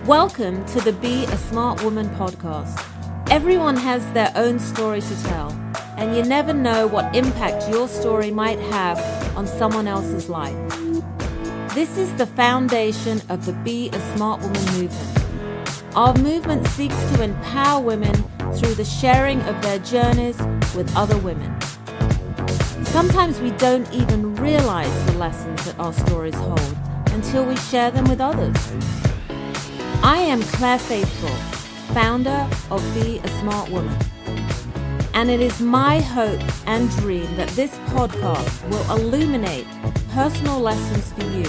Welcome to the Be a Smart Woman podcast. Everyone has their own story to tell, and you never know what impact your story might have on someone else's life. This is the foundation of the Be a Smart Woman movement. Our movement seeks to empower women through the sharing of their journeys with other women. Sometimes we don't even realize the lessons that our stories hold until we share them with others. I am Claire Faithfull, founder of Be a Smart Woman. And it is my hope and dream that this podcast will illuminate personal lessons for you,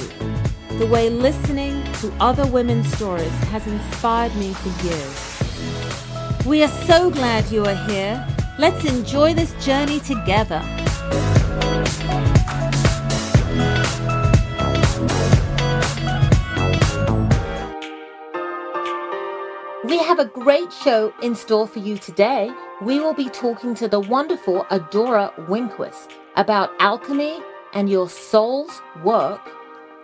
the way listening to other women's stories has inspired me for years. We are so glad you are here. Let's enjoy this journey together. We have a great show in store for you today. We will be talking to the wonderful Adora Winquist about alchemy and your soul's work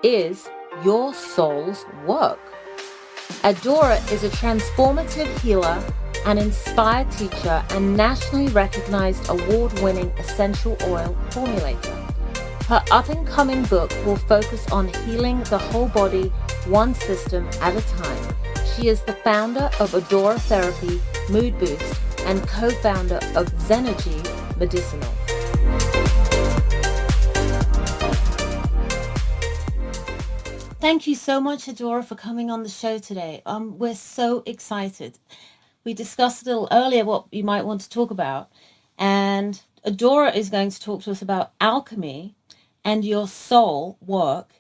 is your soul's work. Adora is a transformative healer, an inspired teacher, and nationally recognized award-winning essential oil formulator. Her up-and-coming book will focus on healing the whole body, one system at a time. She is the founder of Adora Therapy, Mood Boost, and co-founder of Zenergy Medicinal. Thank you so much, Adora, for coming on the show today. We're so excited. We discussed a little earlier what you might want to talk about, and Adora is going to talk to us about alchemy and your soul work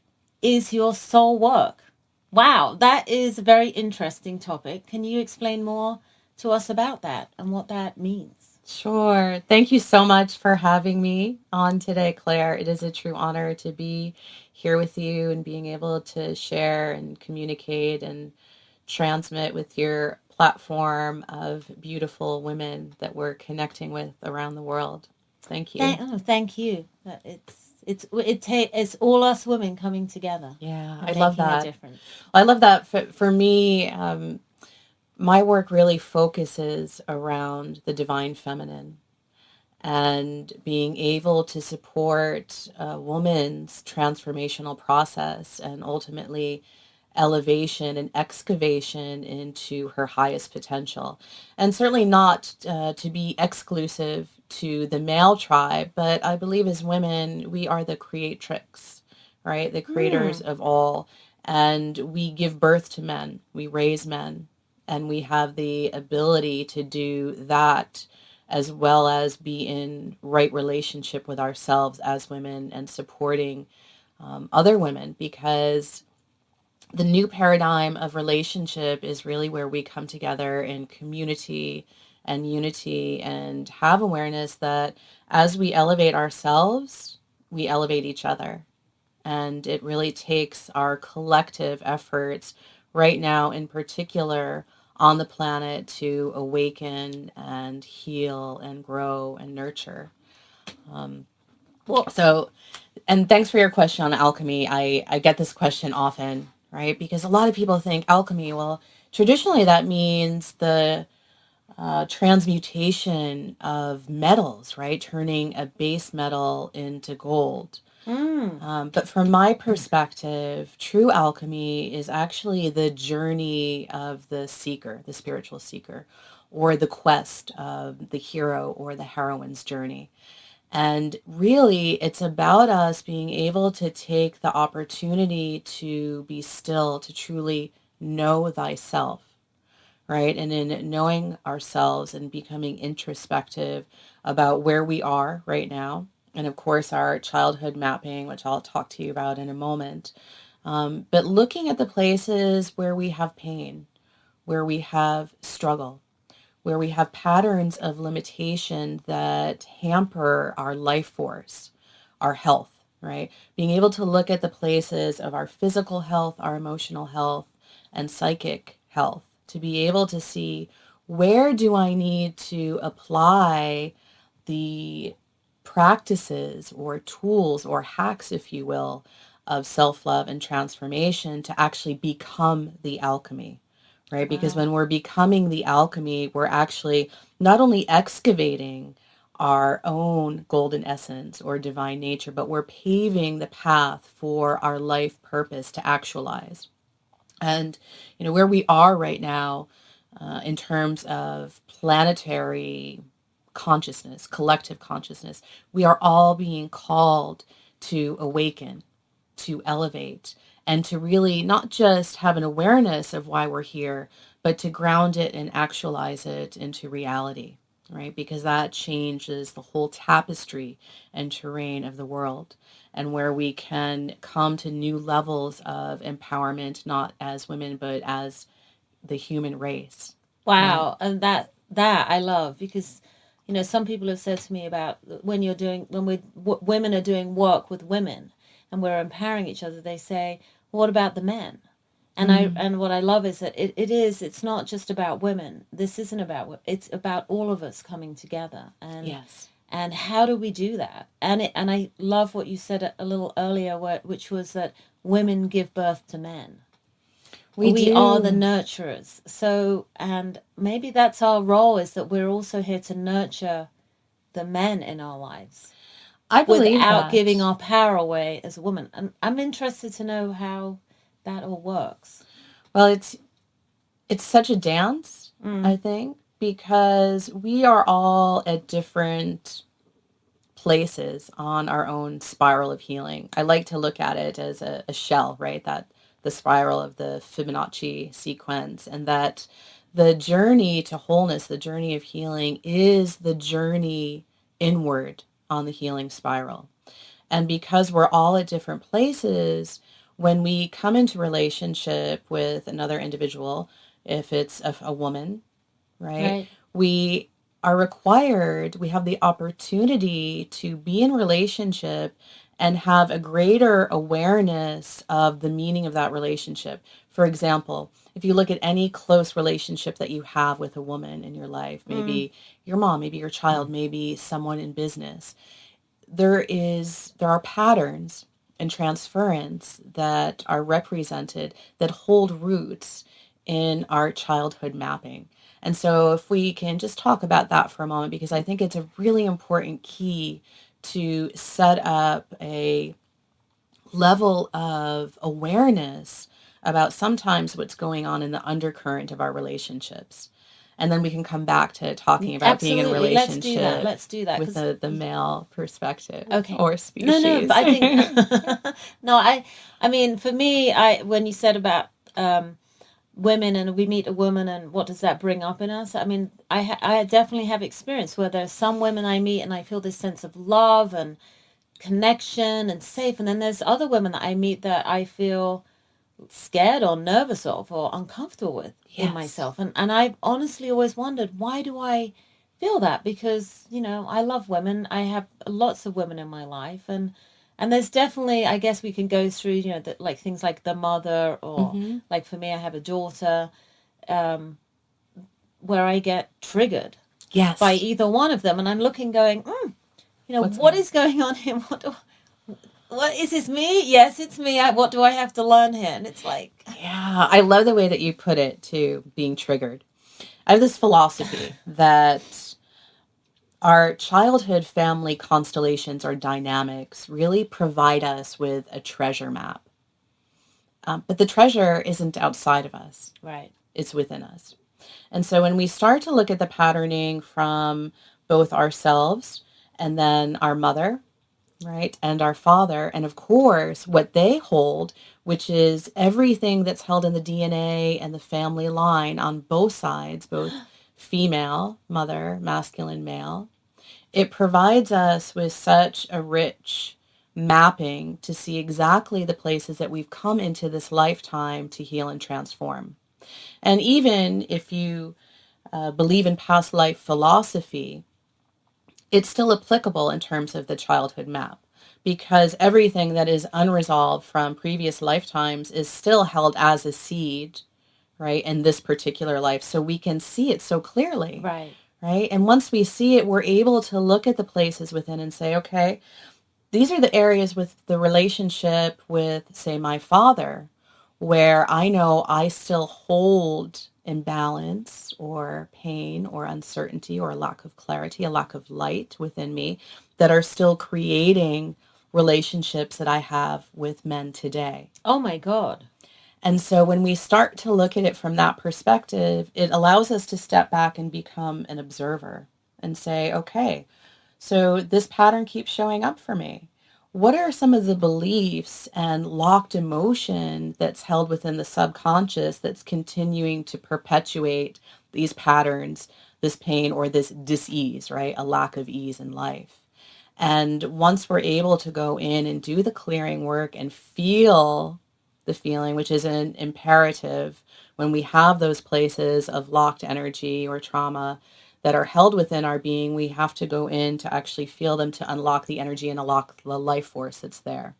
is your soul work. Wow, that is a very interesting topic. Can you explain more to us about that and what that means? Sure. Thank you so much for having me on today, Claire. It is a true honor to be here with you and being able to share and communicate and transmit with your platform of beautiful women that we're connecting with around the world. Thank you. Thank you. It's all us women coming together. Yeah, I love that. A difference. I love that. For me, my work really focuses around the divine feminine and being able to support a woman's transformational process and ultimately elevation and excavation into her highest potential. And certainly not to be exclusive to the male tribe, but I believe as women, we are the creatrix, right? The creators of all. And we give birth to men, we raise men, and we have the ability to do that as well as be in right relationship with ourselves as women and supporting other women, because the new paradigm of relationship is really where we come together in community and unity and have awareness that as we elevate ourselves, we elevate each other. And it really takes our collective efforts right now in particular on the planet to awaken and heal and grow and nurture. And thanks for your question on alchemy. I get this question often, right? Because a lot of people think alchemy, well, traditionally that means the transmutation of metals, right? Turning a base metal into gold. But from my perspective, true alchemy is actually the journey of the seeker, the spiritual seeker, or the quest of the hero or the heroine's journey. And really, it's about us being able to take the opportunity to be still, to truly know thyself, right? And in knowing ourselves and becoming introspective about where we are right now, and of course our childhood mapping, which I'll talk to you about in a moment, but looking at the places where we have pain, where we have struggle, where we have patterns of limitation that hamper our life force, our health, right? Being able to look at the places of our physical health, our emotional health, and psychic health, to be able to see, where do I need to apply the practices or tools or hacks, if you will, of self-love and transformation to actually become the alchemy, right? Because Wow. when we're becoming the alchemy, we're actually not only excavating our own golden essence or divine nature, but we're paving the path for our life purpose to actualize. And, where we are right now, in terms of planetary consciousness, collective consciousness, we are all being called to awaken, to elevate, and to really not just have an awareness of why we're here, but to ground it and actualize it into reality, right? Because that changes the whole tapestry and terrain of the world, and where we can come to new levels of empowerment, not as women, but as the human race, right? Wow, and that I love because some people have said to me about when women are doing work with women and we're empowering each other, they say, "What about the men?" Mm, And what I love is that it's not just about women. This isn't about it's about all of us coming together, yes, and how do we do that? And I love what you said a little earlier, which was that women give birth to men. we We are the do. nurturers. So, and maybe that's our role, is that we're also here to nurture the men in our lives I believe without giving that. our power away as a woman. And I'm interested to know how that all works. Well, it's such a dance, I Mm, think, because we are all at different places on our own spiral of healing. I like to look at it as a shell, right? That the spiral of the Fibonacci sequence, and that the journey to wholeness, the journey of healing, is the journey inward on the healing spiral. And because we're all at different places, when we come into relationship with another individual, if it's a woman, right? right. We are required, we have the opportunity to be in relationship and have a greater awareness of the meaning of that relationship. For example, if you look at any close relationship that you have with a woman in your life, Mm, maybe your mom, maybe your child, maybe someone in business, there are patterns and transference that are represented that hold roots in our childhood mapping. And so if we can just talk about that for a moment, because I think it's a really important key to set up a level of awareness about sometimes what's going on in the undercurrent of our relationships. And then we can come back to talking about being in absolutely. Let's do that. relationship Let's do that. with Because, the male perspective okay. or No, no, but species. I think, no, I mean, for me, when you said about, women and we meet a woman and what does that bring up in us, I mean, I definitely have experience where there's some women I meet and I feel this sense of love and connection and safe, and then there's other women that I meet that I feel scared or nervous of or uncomfortable with in Yes. myself, and I've honestly always wondered, why do I feel that? Because I love women, I have lots of women in my life, and there's definitely, I guess we can go through, like things like the mother, or Hmm. like for me, I have a daughter, um, where I get triggered by Yes. either one of them, and I'm looking, going, What's what going on? is going on here? What is this, me? Yes, it's me. What do I have to learn here? And it's like, Yeah, I love the way that you put it too, being triggered. I have this philosophy that our childhood family constellations or dynamics really provide us with a treasure map. But the treasure isn't outside of us, right. it's within us. And so when we start to look at the patterning from both ourselves and then our mother, right, and our father, and of course, what they hold, which is everything that's held in the DNA and the family line on both sides, both female, mother, masculine, male, it provides us with such a rich mapping to see exactly the places that we've come into this lifetime to heal and transform. And even if you believe in past life philosophy, it's still applicable in terms of the childhood map, because everything that is unresolved from previous lifetimes is still held as a seed, right, in this particular life. So we can see it so clearly, Right. right? And once we see it, we're able to look at the places within and say, okay, these are the areas with the relationship with, say, my father where I know I still hold imbalance or pain or uncertainty or a lack of clarity, a lack of light within me that are still creating relationships that I have with men today. Oh my God. And so when we start to look at it from that perspective, it allows us to step back and become an observer and say, okay, so this pattern keeps showing up for me. What are some of the beliefs and locked emotion that's held within the subconscious that's continuing to perpetuate these patterns, this pain, or this dis-ease, right? A lack of ease in life. And once we're able to go in and do the clearing work and feel the feeling, which is an imperative when we have those places of locked energy or trauma that are held within our being, we have to go in to actually feel them to unlock the energy and unlock the life force that's there.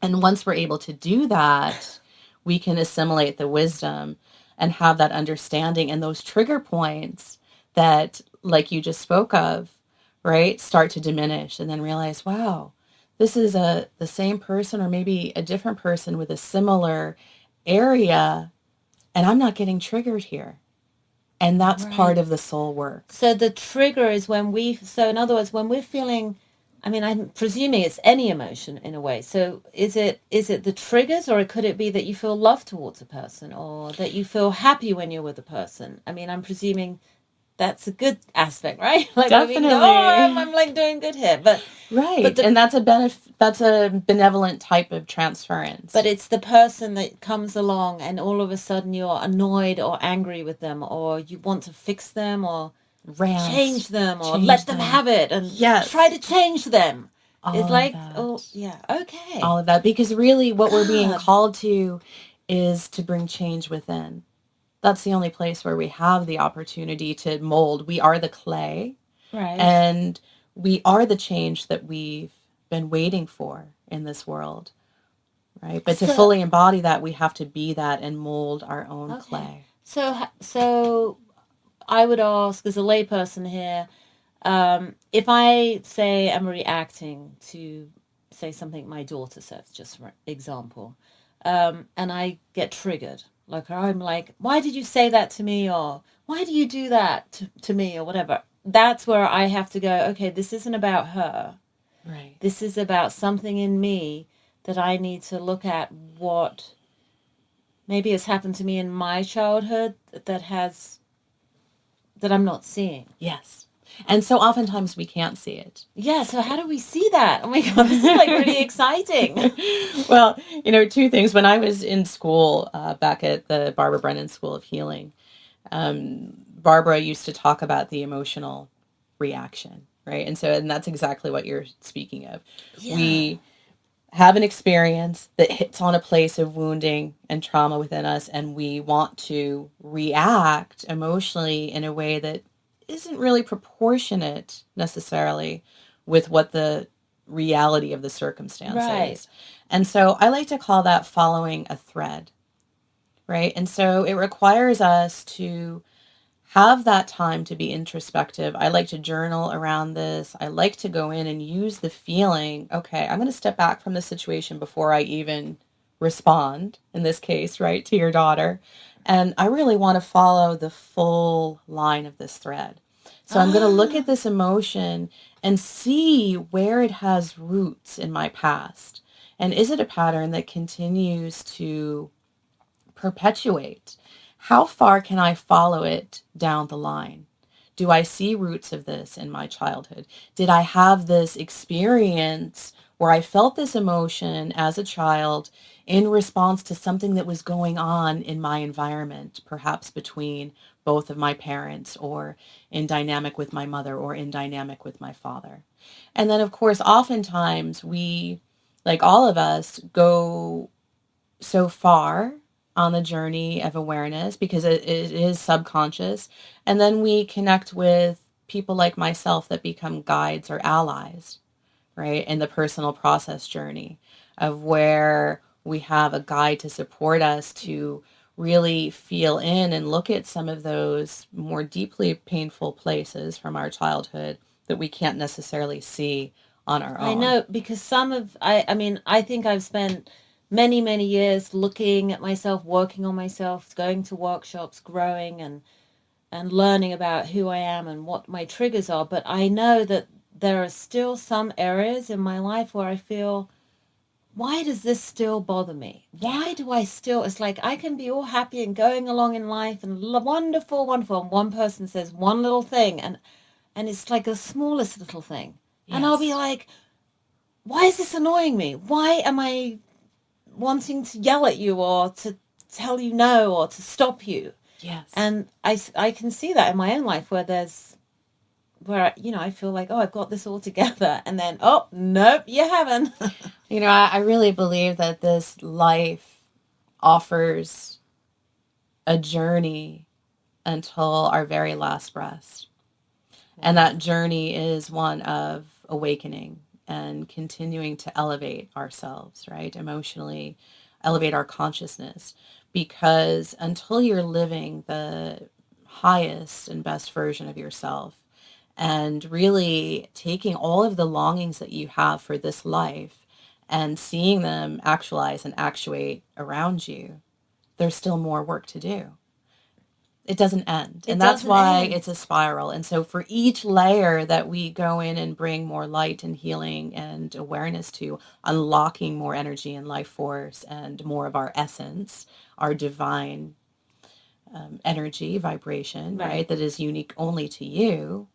And once we're able to do that, we can assimilate the wisdom and have that understanding and those trigger points that, like you just spoke of, right, start to diminish and then realize, wow, this is the same person or maybe a different person with a similar area and I'm not getting triggered here. And that's part of the soul work. So the trigger is so in other words, when we're feeling, I mean, I'm presuming it's any emotion in a way. So is it the triggers, or could it be that you feel love towards a person, or that you feel happy when you're with a person? I mean, I'm presuming that's a good aspect, right? Like, definitely. I'm like doing good here, but right. But and that's a benevolent type of transference. But it's the person that comes along and all of a sudden you're annoyed or angry with them, or you want to fix them or change them or let them have it and try to change them. It's like, oh yeah, okay. All of that, because really what we're being called to is to bring change within. That's the only place where we have the opportunity to mold. We are the clay. Right. And we are the change that we've been waiting for in this world. Right? But to fully embody that, we have to be that and mold our own clay. So I would ask, as a layperson here, if I say am reacting to, say, something my daughter says, just for example, and I get triggered, like I'm like, why did you say that to me, or why do you do that to me, or whatever. That's where I have to go, okay, this isn't about her. Right. This is about something in me that I need to look at, what maybe has happened to me in my childhood that I'm not seeing. Yes. And so oftentimes we can't see it. Yeah, so how do we see that? Oh my God, this is like really exciting. Well, two things. When I was in school, back at the Barbara Brennan School of Healing, Barbara used to talk about the emotional reaction, right? And that's exactly what you're speaking of. Yeah. We have an experience that hits on a place of wounding and trauma within us, and we want to react emotionally in a way that isn't really proportionate necessarily with what the reality of the circumstance is. And so I like to call that following a thread, right? And so it requires us to have that time to be introspective. I like to journal around this. I like to go in and use the feeling, okay, I'm going to step back from the situation before I even respond, in this case, right, to your daughter. And I really want to follow the full line of this thread. So I'm going to look at this emotion and see where it has roots in my past. And is it a pattern that continues to perpetuate? How far can I follow it down the line? Do I see roots of this in my childhood? Did I have this experience where I felt this emotion as a child in response to something that was going on in my environment, perhaps between both of my parents, or in dynamic with my mother, or in dynamic with my father? And then, of course, oftentimes we, like all of us, go so far on the journey of awareness because it is subconscious. And then we connect with people like myself that become guides or allies, right? In the personal process journey of where we have a guide to support us to really feel in and look at some of those more deeply painful places from our childhood that we can't necessarily see on our own. I know, because I think I've spent many, many years looking at myself, working on myself, going to workshops, growing and learning about who I am and what my triggers are. But I know that there are still some areas in my life where I feel, why does this still bother me? Why do I still, it's like I can be all happy and going along in life and wonderful, wonderful. And one person says one little thing and it's like the smallest little thing. Yes. And I'll be like, why is this annoying me? Why am I wanting to yell at you or to tell you no or to stop you? Yes. And I can see that in my own life where, you know, I feel like, oh, I've got this all together. And then, oh, nope, you haven't. You know, I really believe that this life offers a journey until our very last breath. And that journey is one of awakening and continuing to elevate ourselves, right? Emotionally, elevate our consciousness. Because until you're living the highest and best version of yourself and really taking all of the longings that you have for this life and seeing them actualize and actuate around you, there's still more work to do. It doesn't end. And that's why it's a spiral. And so for each layer that we go in and bring more light and healing and awareness to, unlocking more energy and life force and more of our essence, our divine energy, vibration, right? That is unique only to you.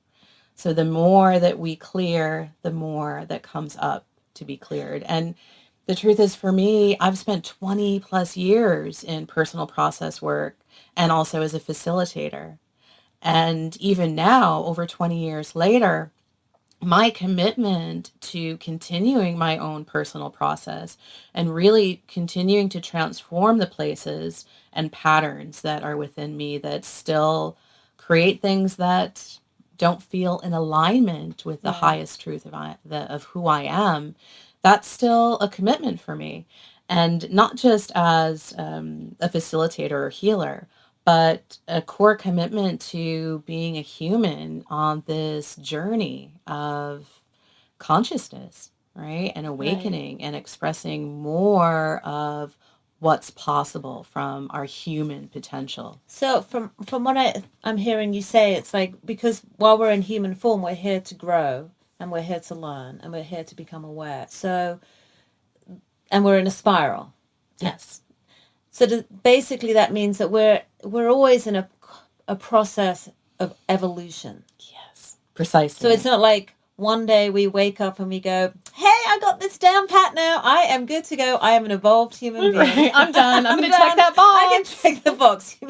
So the more that we clear, the more that comes up to be cleared. And the truth is, for me, I've spent 20 plus years in personal process work and also as a facilitator. And even now, over 20 years later, my commitment to continuing my own personal process and really continuing to transform the places and patterns that are within me that still create things that don't feel in alignment with the highest truth of who I am, that's still a commitment for me. And not just as a facilitator or healer, but a core commitment to being a human on this journey of consciousness, right? And awakening and expressing more of what's possible from our human potential. So from what I'm hearing you say, it's like, because while we're in human form, we're here to grow and we're here to learn and we're here to become aware. So, and we're in a spiral. Yes. So basically that means that we're always in a process of evolution. Yes, precisely. So it's not like one day we wake up and we go, hey, I got this down pat now. I am good to go. I am an evolved human being. Right, I'm done. I'm going to check that box. I can check the box. We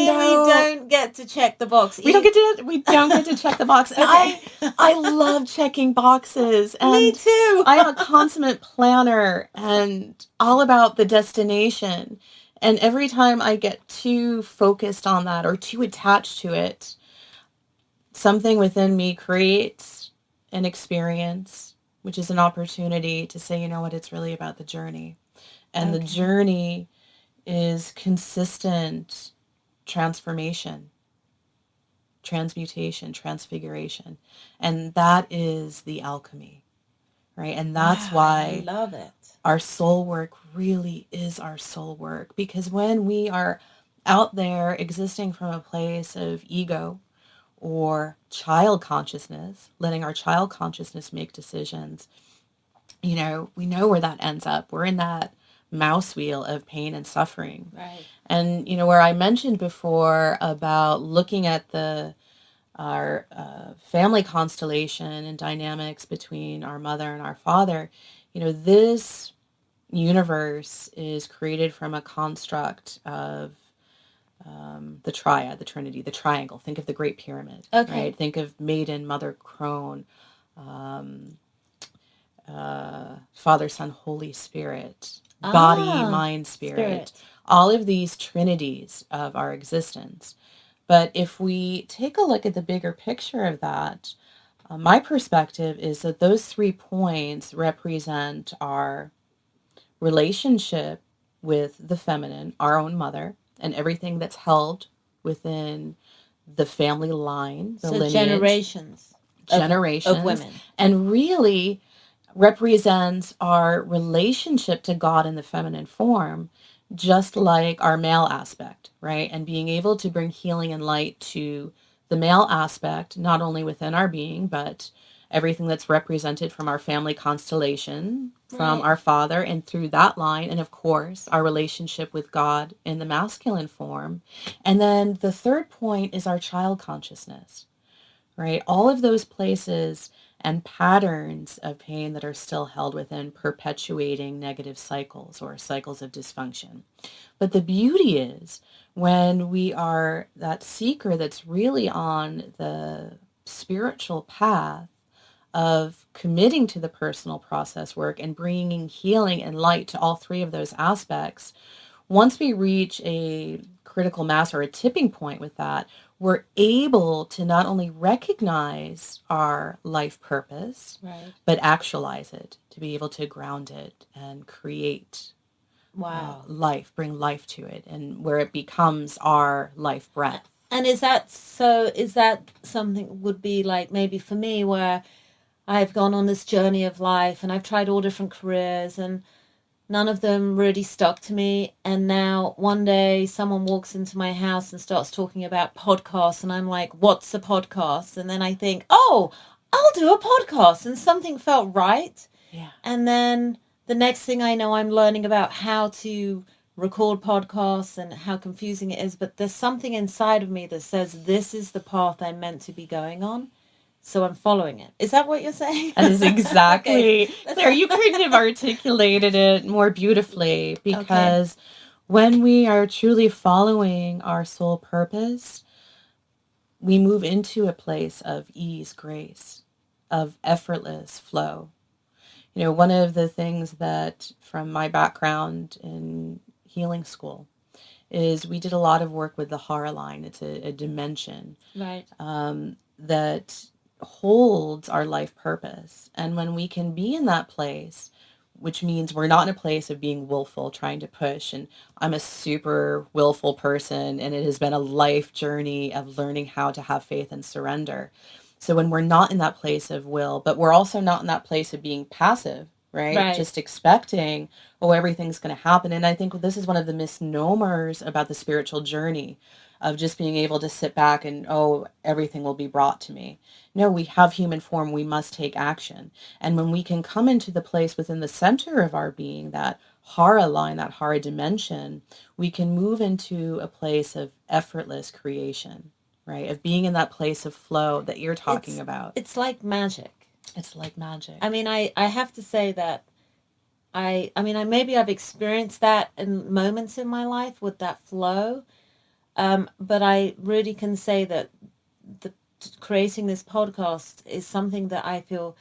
don't get to check the box. We don't get to check the box. And I love checking boxes. And me too. I am a consummate planner and all about the destination. And every time I get too focused on that or too attached to it, something within me creates an experience, which is an opportunity to say, you know what, it's really about the journey. And the journey is consistent transformation, transmutation, transfiguration. And that is the alchemy, right? And that's why I love it. Our soul work really is our soul work. Because when we are out there existing from a place of ego, or child consciousness, letting our child consciousness make decisions, you know, we know where that ends up. We're in that mouse wheel of pain and suffering. Right. And, you know, where I mentioned before about looking at our family constellation and dynamics between our mother and our father, you know, this universe is created from a construct of the triad, the trinity, the triangle. Think of the Great Pyramid, right? Think of Maiden, Mother, Crone, Father, Son, Holy Spirit, body, mind, spirit. All of these trinities of our existence. But if we take a look at the bigger picture of that, my perspective is that those 3 points represent our relationship with the feminine, our own mother, and everything that's held within the family line, the lineage. Generations Of women. And really represents our relationship to God in the feminine form, just like our male aspect, right? And being able to bring healing and light to the male aspect, not only within our being, but everything that's represented from our family constellation, from Right. our father, and through that line, and of course, our relationship with God in the masculine form. And then the third point is our child consciousness, right? All of those places and patterns of pain that are still held within, perpetuating negative cycles or cycles of dysfunction. But the beauty is when we are that seeker that's really on the spiritual path of committing to the personal process work and bringing healing and light to all three of those aspects, once we reach a critical mass or a tipping point with that, we're able to not only recognize our life purpose, Right. but actualize it, to be able to ground it and create Wow. life, bring life to it, and where it becomes our life breath. And is that so? Is that something would be like maybe for me where I've gone on this journey of life and I've tried all different careers and none of them really stuck to me. And now one day someone walks into my house and starts talking about podcasts and I'm like, what's a podcast? And then I think, oh, I'll do a podcast. And something felt right. Yeah. And then the next thing I know, I'm learning about how to record podcasts and how confusing it is. But there's something inside of me that says this is the path I'm meant to be going on. So I'm following it. Is that what you're saying? That is exactly, Okay. Claire, you couldn't have articulated it more beautifully, Okay. because when we are truly following our soul purpose, we move into a place of ease, grace, of effortless flow. You know, one of the things that from my background in healing school is we did a lot of work with the Hara line. It's a dimension Right. that holds our life purpose. And when we can be in that place, which means we're not in a place of being willful, trying to push. And I'm a super willful person, and it has been a life journey of learning how to have faith and surrender. So when we're not in that place of will, but we're also not in that place of being passive, right? Right. Just expecting, oh, everything's going to happen. And I think this is one of the misnomers about the spiritual journey, of just being able to sit back and, oh, everything will be brought to me. No, we have human form. We must take action. And when we can come into the place within the center of our being, that Hara line, that Hara dimension, we can move into a place of effortless creation, right? Of being in that place of flow that you're talking about. It's like magic. It's like magic. I mean, I have to say that I mean, maybe I've experienced that in moments in my life with that flow. But I really can say that the creating this podcast is something that I feel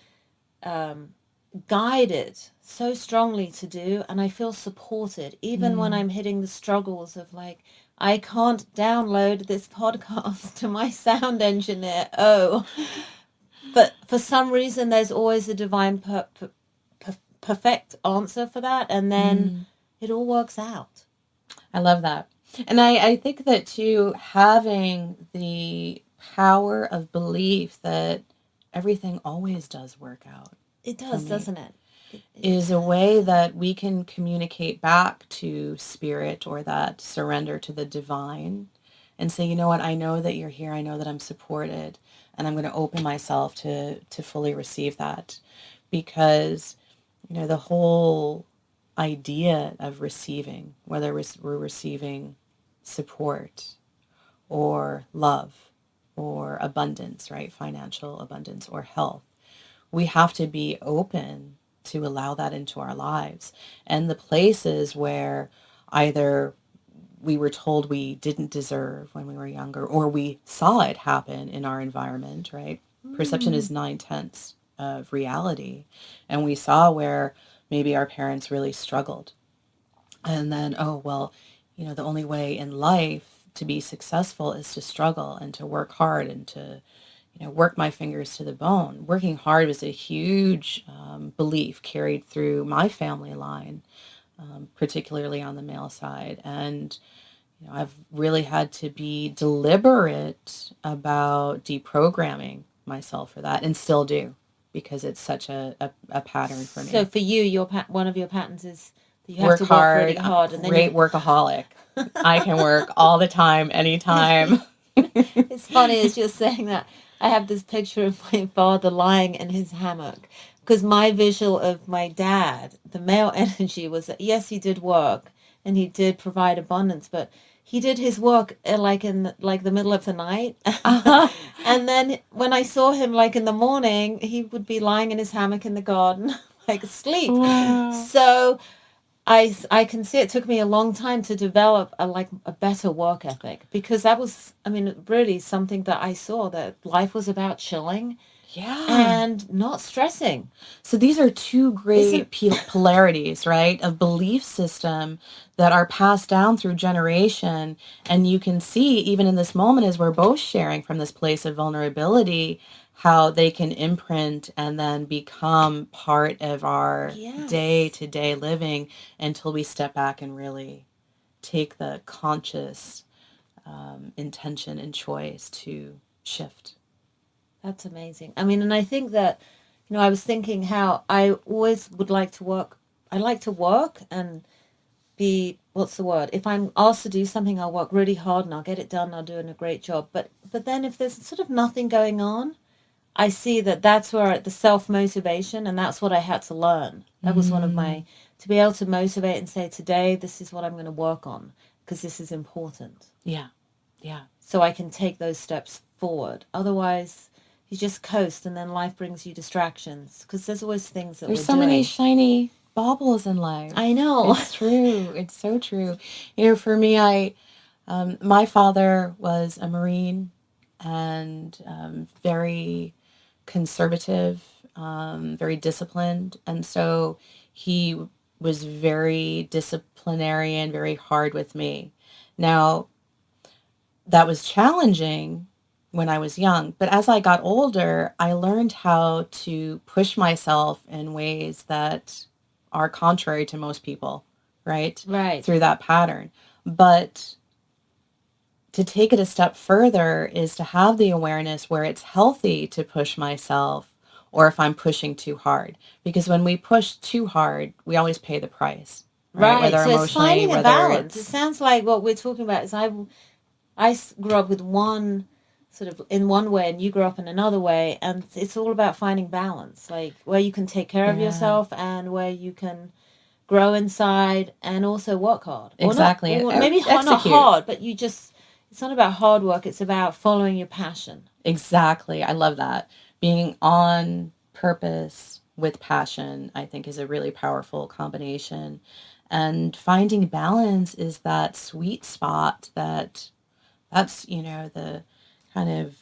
guided so strongly to do, and I feel supported even when I'm hitting the struggles of like, I can't download this podcast to my sound engineer. Oh, but for some reason there's always a divine perfect answer for that, and then it all works out. I love that. And I think that too, having the power of belief that everything always does work out. It does, doesn't it? Is a way that we can communicate back to spirit, or that surrender to the divine, and say, you know what, I know that you're here. I know that I'm supported, and I'm going to open myself to fully receive that. Because, you know, the whole idea of receiving, whether we're receiving support or love or abundance, right? Financial abundance or health, we have to be open to allow that into our lives. And the places where either we were told we didn't deserve when we were younger, or we saw it happen in our environment, right? Perception is 9/10 of reality. And we saw where maybe our parents really struggled. And then, oh, well, you know, the only way in life to be successful is to struggle and to work hard and to, you know, work my fingers to the bone. Working hard was a huge belief carried through my family line, particularly on the male side. And, you know, I've really had to be deliberate about deprogramming myself for that, and still do, because it's such a pattern for me. So for you, one of your patterns is that you have Work to work hard, really hard, and then great workaholic. I can work all the time, anytime. It's funny as you're saying that. I have this picture of my father lying in his hammock because my visual of my dad, the male energy was that yes, he did work and he did provide abundance, but he did his work like in the middle of the night. Uh-huh. And then when I saw him like in the morning, he would be lying in his hammock in the garden like asleep. Wow. So I can see it took me a long time to develop a better work ethic, because that was, I mean, really something that I saw, that life was about chilling Yeah. and not stressing. So these are two great polarities, right, of belief system that are passed down through generation. And you can see even in this moment, as we're both sharing from this place of vulnerability, how they can imprint and then become part of our Yes. day-to-day living until we step back and really take the conscious intention and choice to shift. That's amazing. I mean, and I think that, I was thinking how I always would like to work. I like to work and be, what's the word? If I'm asked to do something, I'll work really hard and I'll get it done. I'll do a great job. But then if there's sort of nothing going on, I see that that's where the self-motivation, and that's what I had to learn. That was one of my, to be able to motivate and say, today, this is what I'm going to work on because this is important. Yeah. Yeah. So I can take those steps forward. Otherwise, you just coast and then life brings you distractions, because there's always things that there's we're so doing. Many shiny baubles in life. I know. It's true. It's so true. For me, my father was a Marine and very conservative, very disciplined. And so he was very disciplinarian, very hard with me. Now, that was challenging when I was young, but as I got older, I learned how to push myself in ways that are contrary to most people, right? Right. Through that pattern. But to take it a step further is to have the awareness where it's healthy to push myself, or if I'm pushing too hard. Because when we push too hard, we always pay the price. Right. Whether So it's emotionally, finding a whether balance. it's... It sounds like what we're talking about is I grew up with one sort of in one way and you grew up in another way, and it's all about finding balance, like where you can take care of yourself and where you can grow inside and also work hard. Exactly. Or maybe not hard, but it's not about hard work, it's about following your passion. Exactly. I love that. Being on purpose with passion, I think, is a really powerful combination. And finding balance is that sweet spot that's, the kind of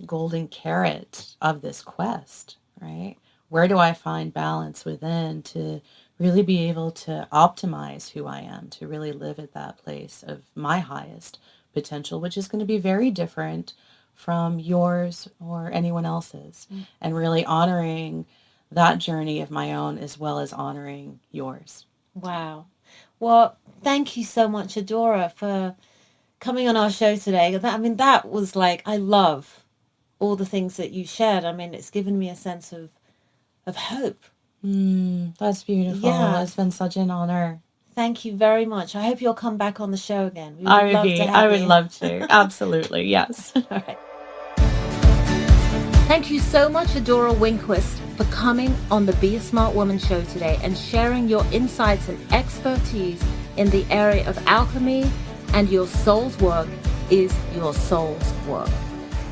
golden carrot of this quest, right? Where do I find balance within to really be able to optimize who I am, to really live at that place of my highest potential, which is going to be very different from yours or anyone else's, and really honoring that journey of my own as well as honoring yours. Wow. Well, thank you so much, Adora, for coming on our show today. That was like, I love all the things that you shared. I mean, it's given me a sense of hope. That's beautiful. Yeah. It's been such an honor. Thank you very much. I hope you'll come back on the show again. I would love to. Absolutely. Yes. All right. Thank you so much, Adora Winquist, for coming on the Be a Smart Woman show today and sharing your insights and expertise in the area of alchemy, and your soul's work is your soul's work.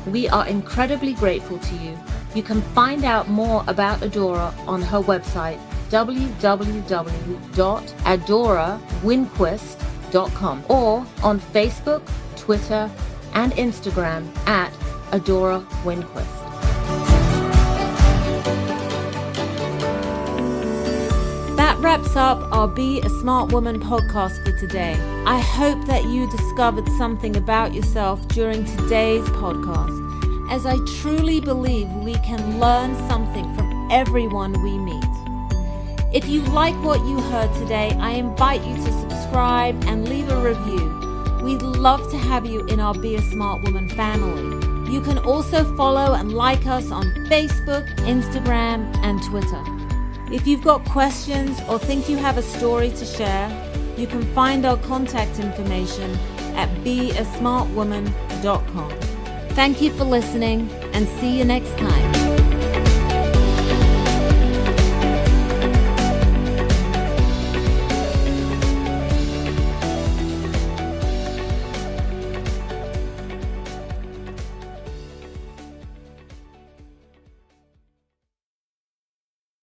We are incredibly grateful to you. You can find out more about Adora on her website, www.adorawinquist.com, or on Facebook, Twitter, and Instagram at Adora Winquist. That wraps up our Be a Smart Woman podcast for today. I hope that you discovered something about yourself during today's podcast, as I truly believe we can learn something from everyone we meet. If you like what you heard today, I invite you to subscribe and leave a review. We'd love to have you in our Be a Smart Woman family. You can also follow and like us on Facebook, Instagram, and Twitter. If you've got questions or think you have a story to share, you can find our contact information at beasmartwoman.com. Thank you for listening, and see you next time.